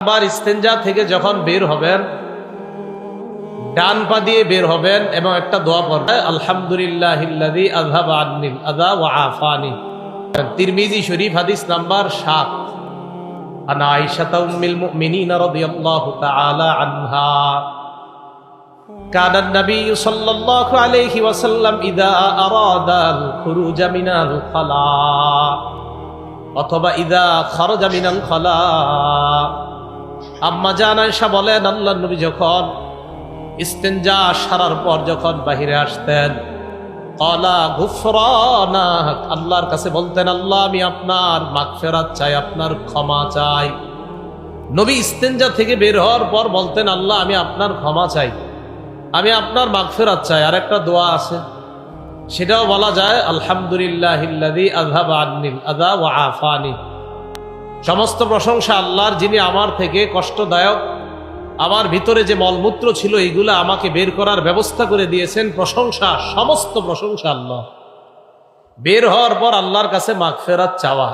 আবার ইস্তেঞ্জা থেকে যখন বের হবেন ডান পা দিয়ে বের হবেন এবং একটা দোয়া পড়বেন, আলহামদুলিল্লাহিল্লাযী আযহাবা আন্নিল আযা ওয়া আফানি। তিরমিজি শরীফ হাদিস নাম্বার ৭। আন আয়েশা উম্মুল মুমিনিন রাদিয়াল্লাহু তাআলা আনহা কানা নবী সাল্লাল্লাহু আলাইহি ওয়াসাল্লাম ইযা আরাদাল খুরুজা মিনাল খালা অথবা ইযা খারাজা মিনাল খালা। আম্মা জান আয়েশা বলেন, আল্লাহর নবী যখন ইস্তেঞ্জা সারার পর যখন বাহিরে আসতেন, ক্বালা গুফরানাক, আল্লাহর কাছে বলতেন, আল্লাহ আমি আপনার মাগফিরাত চাই, আপনার ক্ষমা চাই। নবী ইস্তেঞ্জা থেকে বের হওয়ার পর বলতেন, আল্লাহ আমি আপনার ক্ষমা চাই, আমি আপনার মাগফিরাত চাই। আর একটা দোয়া আছে, সেটাও বলা যায়, আলহামদুলিল্লাহিল্লাযী আযহাবা আন্নিল আযা ওয়া আফানি। সমস্ত প্রশংসা আল্লাহর, যিনি আমার থেকে কষ্টদায়ক, আমার ভিতরে যে মলমূত্র ছিল এগুলো আমাকে বের করার ব্যবস্থা করে দিয়েছেন। প্রশংসা, সমস্ত প্রশংসা আল্লাহ। বের হওয়ার পর আল্লাহর কাছে মাগফিরাত চাওয়া।